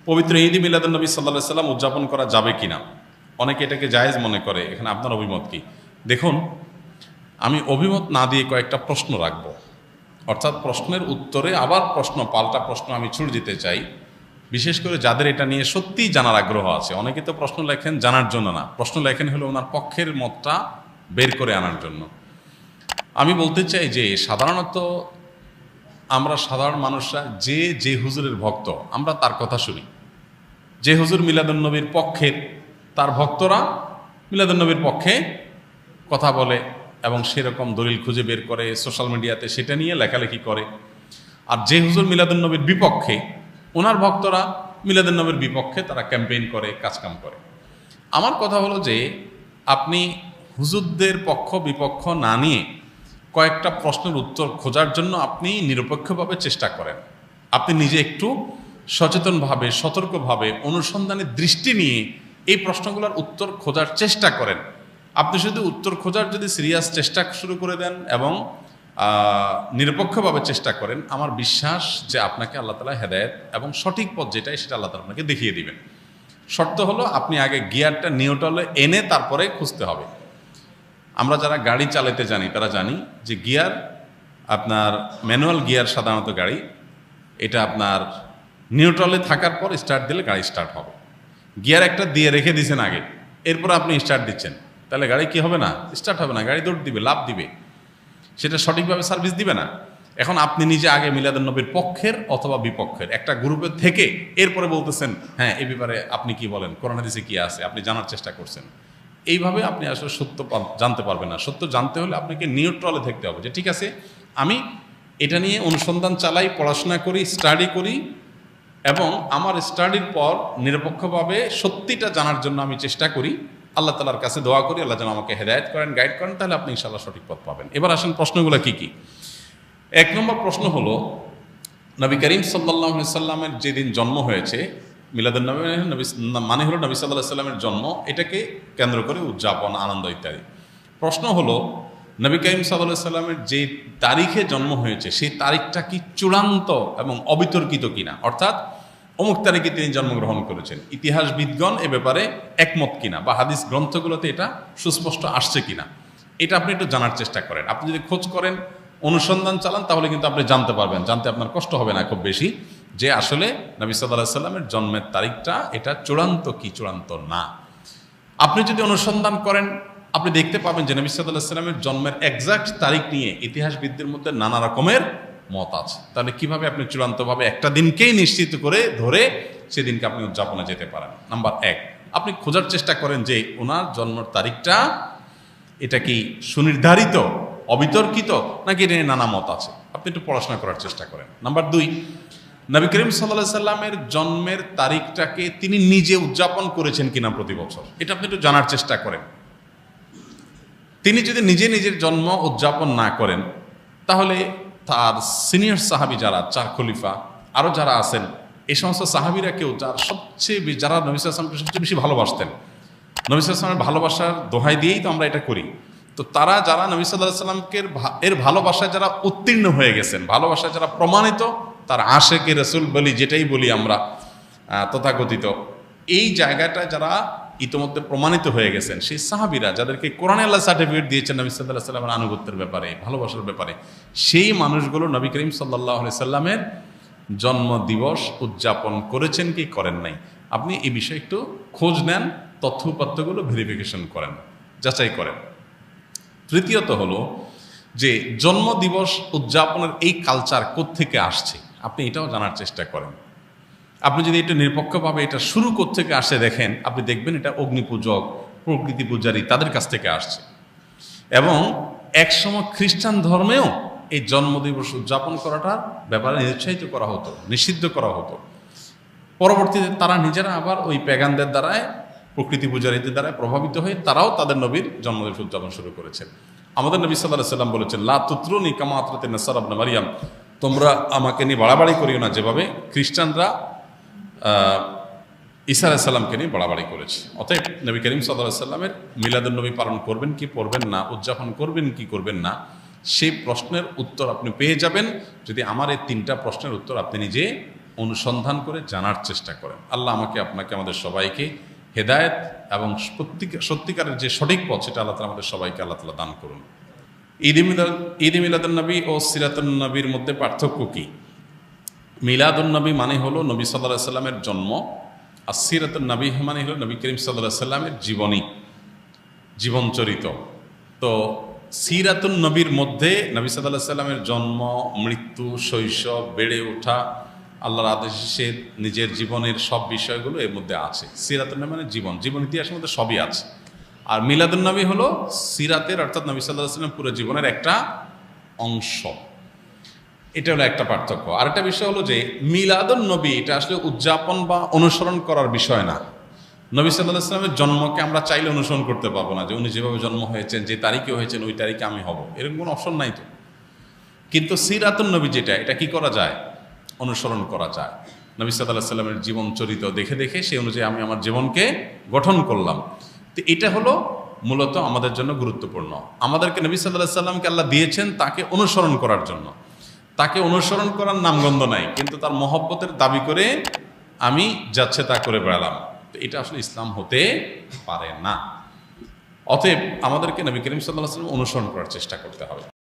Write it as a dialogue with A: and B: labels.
A: পবিত্র ঈদ-ই মিলাদুন্নবী সাল্লাল্লাহু আলাইহি সাল্লাম উদযাপন করা যাবে কিনা? অনেকে এটাকে জায়েজ মনে করে। এখানে আপনার অভিমত কি? দেখুন, আমি অভিমত না দিয়ে কয়েকটা প্রশ্ন রাখব, অর্থাৎ প্রশ্নের উত্তরে আবার পাল্টা প্রশ্ন আমি ছুড়ে দিতে চাই, বিশেষ করে যাদের এটা নিয়ে সত্যিই জানার আগ্রহ আছে। অনেকে তো প্রশ্ন লেখেন জানার জন্য না, প্রশ্ন লেখেন হলো ওনার পক্ষের মতটা বের করে আনার জন্য। আমি বলতে চাই যে সাধারণত আমরা সাধারণ মানুষরা যে হুজুরের ভক্ত আমরা তার কথা শুনি। যে হুজুর মিলাদুন্নবীর পক্ষের, তার ভক্তরা মিলাদুন্নবীর পক্ষে কথা বলে এবং সেরকম দলিল খুঁজে বের করে সোশ্যাল মিডিয়াতে সেটা নিয়ে লেখালেখি করে। আর যে হুজুর মিলাদুন্নবীর বিপক্ষে, ওনার ভক্তরা মিলাদুন্নবীর বিপক্ষে তারা ক্যাম্পেইন করে, কাজকাম করে। আমার কথা হলো যে আপনি হুজুরদের পক্ষ বিপক্ষ না নিয়ে কয়েকটা প্রশ্নের উত্তর খোঁজার জন্য আপনি নিরপেক্ষভাবে চেষ্টা করেন। আপনি নিজে একটু সচেতনভাবে, সতর্কভাবে, অনুসন্ধানের দৃষ্টি নিয়ে এই প্রশ্নগুলোর উত্তর খোঁজার চেষ্টা করেন। আপনি শুধু উত্তর খোঁজার যদি সিরিয়াস চেষ্টা শুরু করে দেন এবং নিরপেক্ষভাবে চেষ্টা করেন, আমার বিশ্বাস যে আপনাকে আল্লাহ তাআলা হেদায়েত এবং সঠিক পথ যেটাই সেটা আল্লাহ তাআলা আপনাকে দেখিয়ে দিবেন। শর্ত হলো আপনি আগে গিয়ারটা নিউট্রালে এনে তারপরে খুঁজতে হবে। আমরা যারা গাড়ি চালাতে জানি তারা জানি যে গিয়ার, আপনার ম্যানুয়াল গিয়ার সাধারণত গাড়ি, এটা আপনার নিউট্রালে থাকার পর স্টার্ট দিলে গাড়ি স্টার্ট হবে। গিয়ার একটা দিয়ে রেখে দিয়েছেন আগে, এরপর আপনি স্টার্ট দিচ্ছেন, তাহলে গাড়ি কি হবে না? স্টার্ট হবে না, গাড়ি দৌড় দিবে, লাফ দিবে, সেটা সঠিকভাবে সার্ভিস দিবে না। এখন আপনি নিজে আগে মিলাদুন্নবীর পক্ষের অথবা বিপক্ষের একটা গ্রুপের থেকে এরপরে বলতেছেন হ্যাঁ এই ব্যাপারে আপনি কি বলেন, কোরআন হাদিসে কি আছে, আপনি জানার চেষ্টা করছেন। এইভাবে আপনি আসলে সত্য জানতে পারবেন না। সত্য জানতে হলে আপনাকে নিউট্রালে থাকতে হবে যে ঠিক আছে আমি এটা নিয়ে অনুসন্ধান চালাই, পড়াশোনা করি, স্টাডি করি এবং আমার স্টাডির পর নিরপেক্ষভাবে সত্যিটা জানার জন্য আমি চেষ্টা করি। আল্লাহ তাআলার কাছে দোয়া করি আল্লাহ যেন আমাকে হেদায়েত করেন, গাইড করেন, তাহলে আপনি ইনশাআল্লাহ সঠিক পথ পাবেন। এবার আসেন প্রশ্নগুলো কি কি। এক নম্বর প্রশ্ন হলো, নবী করিম সাল্লাল্লাহু আলাইহি সাল্লামের যেদিন জন্ম হয়েছে, মিলাদুন্নবী মানে হলো নবী সাল্লাল্লাহু আলাইহি সাল্লামের জন্ম, এটাকে কেন্দ্র করে উদযাপন, আনন্দ ইত্যাদি। প্রশ্ন হলো নবী করিম সাল্লাল্লাহু আলাইহি সাল্লামের যে তারিখে জন্ম হয়েছে সেই তারিখটা কি চূড়ান্ত এবং অবিতর্কিত কিনা, অর্থাৎ অমুক তারিখে তিনি জন্মগ্রহণ করেছেন, ইতিহাসবিদগণ এ ব্যাপারে একমত কিনা বা হাদিস গ্রন্থগুলোতে এটা সুস্পষ্ট আসছে কিনা, এটা আপনি একটু জানার চেষ্টা করেন। আপনি যদি খোঁজ করেন, অনুসন্ধান চালান, তাহলে কিন্তু আপনি জানতে পারবেন, জানতে আপনার কষ্ট হবে না খুব বেশি, যে আসলে নবী সাল্লাল্লাহু আলাইহি সাল্লামের জন্মের তারিখটা এটা চূড়ান্ত কি চূড়ান্ত না। আপনি যদি অনুসন্ধান করেন, আপনি দেখতে পাবেন যে নবী সাল্লাল্লাহু আলাইহি সাল্লামের জন্মের এক্সাক্ট তারিখ নিয়ে ইতিহাসবিদদের মধ্যে নানা রকমের মত আছে। তাহলে কিভাবে আপনি চূড়ান্তভাবে একটা দিনকেই নিশ্চিত করে ধরে সেদিনকে আপনি উদযাপনে যেতে পারেন? নাম্বার এক, আপনি খোঁজার চেষ্টা করেন যে ওনার জন্মের তারিখটা এটা কি সুনির্ধারিত, অবিতর্কিত, নাকি এটা নিয়ে নানা মত আছে, আপনি একটু পড়াশোনা করার চেষ্টা করেন। নাম্বার দুই, নবী করিম সাল্লাল্লাহু আলাইহি সাল্লামের জন্মের তারিখটাকে তিনি নিজে উদযাপন করেছেন কিনা প্রতি বছর, এটা আপনি একটু জানার চেষ্টা করেন। তিনি যদি নিজে নিজের জন্ম উদযাপন না করেন, তাহলে তার সিনিয়র সাহাবি যারা, চার খলিফা আরও যারা আছেন, এই সমস্ত সাহাবিরা কেউ যারা নবী সাল্লাল্লাহু আলাইহি ওয়াসাল্লামকে সবচেয়ে বেশি ভালোবাসতেন, নবী সাল্লাল্লাহু আলাইহি ওয়াসাল্লামের ভালোবাসার দোহাই দিয়েই তো আমরা এটা করি, তো তারা যারা নবী সাল্লাল্লাহু আলাইহি ওয়াসাল্লামকে এর ভালোবাসায় যারা উত্তীর্ণ হয়ে গেছেন, ভালোবাসায় যারা প্রমাণিত, তার আশেকে রাসূল বলি, যেটাই বলি আমরা তথাকথিত, এই জায়গাটায় যারা ইতোমধ্যে প্রমাণিত হয়ে গেছেন, সেই সাহাবীরা যাদেরকে কোরআনে আল্লাহ সার্টিফিকেট দিয়েছেন নবী সাল্লাল্লাহু আলাইহি ওয়াসাল্লামের আনুগত্যের ব্যাপারে, ভালোবাসার ব্যাপারে, সেই মানুষগুলো নবী করিম সাল্লাল্লাহু আলাইহি সাল্লামের জন্ম দিবস উদযাপন করেছেন কি করেন নাই, আপনি এই বিষয়ে একটু খোঁজ নেন, তথ্য উপাত্তগুলো ভেরিফিকেশন করেন, যাচাই করেন। তৃতীয়ত হলো যে জন্মদিবস উদযাপনের এই কালচার কোত্থেকে আসছে, আপনি এটাও জানার চেষ্টা করেন। আপনি যদি এটা নিরপেক্ষভাবে এটা শুরু কোত্থেকে আসে দেখেন, আপনি দেখবেন এটা অগ্নিপূজক, প্রকৃতি পূজারী তাদের কাছ থেকে আসছে। এবং একসময় খ্রিস্টান ধর্মেও এই জন্মদিবস উদযাপন করাটার ব্যাপারে নিরুৎসাহিত করা হতো, নিষিদ্ধ করা হতো। পরবর্তীতে তারা নিজেরা আবার ওই প্যাগানদের দ্বারায়, প্রকৃতি পূজারীদের দ্বারা প্রভাবিত হয়ে তারাও তাদের নবীর জন্মদিবস উদযাপন শুরু করেছেন। আমাদের নবী সাল্লাল্লাহু আলাইহি সাল্লাম বলেছেন, লা তুতরুনি কামা আতরাতিন নাসারা ইবনে মারইয়াম, তোমরা আমাকে নিয়ে বাড়াবাড়ি করিও না যেভাবে খ্রিস্টানরা ঈসা আলাইহিস সালামকে নিয়ে বাড়াবাড়ি করেছে। অতএব নবী করিম সাল্লাল্লাহু আলাইহি সাল্লামের মিলাদুন্নবী পালন করবেন কি করবেন না, উদযাপন করবেন কি করবেন না, সেই প্রশ্নের উত্তর আপনি পেয়ে যাবেন যদি আমার এই তিনটা প্রশ্নের উত্তর আপনি নিজে অনুসন্ধান করে জানার চেষ্টা করেন। আল্লাহ আমাকে আপনাকে আমাদের সবাইকে হেদায়েত এবং সত্যিকারের যে সঠিক পথ সেটা আল্লাহ তাআলা আমাদের সবাইকে আল্লাহ তাআলা দান করুন। ঈদ মিলাদুন নবী ও সিরাতুন নবীর মধ্যে পার্থক্য কি? মিলাদুন নবী মানে হলো নবী সাল্লাল্লাহু আলাইহি সাল্লামের জন্ম, আর সিরাতুন নবী মানে হলো নবী করিম সাল্লাল্লাহু আলাইহি সাল্লামের জীবনচরিত। তো সিরাতুন নবীর মধ্যে নবী সাল্লাল্লাহু আলাইহি সাল্লামের জন্ম, মৃত্যু, শৈশব, বেড়ে ওঠা, আল্লাহর আদেশে নিজের জীবনের সব বিষয়গুলো এর মধ্যে আছে। সিরাতুন নবী মানে জীবন ইতিহাসের মধ্যে সবই আছে। আর মিলাদুন নবী হলো সিরাতের অর্থাৎ নবী সাল্লাল্লাহু আলাইহি সাল্লাম পুরো জীবনের একটা অংশ। এটা হলো একটা পার্থক্য। আরেকটা বিষয় হলো যে মিলাদুন নবী এটা আসলে উদযাপন বা অনুসরণ করার বিষয় না। নবী সাল্লাল্লাহু আলাইহি সাল্লামের জন্মকে আমরা চাইলে অনুসরণ করতে পারবো না, যে উনি যেভাবে জন্ম হয়েছেন, যে তারিখে হয়েছেন, ওই তারিখে আমি হব, এরকম কোনো অপশন নাই তো। কিন্তু সিরাতুন নবী যেটা, এটা কি করা যায়? অনুসরণ করা যায়। নবী সাল্লাল্লাহু আলাইহি সাল্লামের জীবন চরিত্র দেখে দেখে সেই অনুযায়ী আমি আমার জীবনকে গঠন করলাম। তো এটা হলো মূলত আমাদের জন্য গুরুত্বপূর্ণ। আমাদেরকে নবী সাল্লাল্লাহু আলাইহি সাল্লামকে আল্লাহ দিয়েছেন তাকে অনুসরণ করার জন্য। তাকে অনুসরণ করার নামগন্ধ নাই, কিন্তু তার মহব্বতের দাবি করে আমি যাচ্ছে তা করে বেড়ালাম, তো এটা আসলে ইসলাম হতে পারে না। অতএব আমাদেরকে নবী করিম সাল্লাল্লাহু আলাইহি ওয়াসাল্লাম অনুসরণ করার চেষ্টা করতে হবে।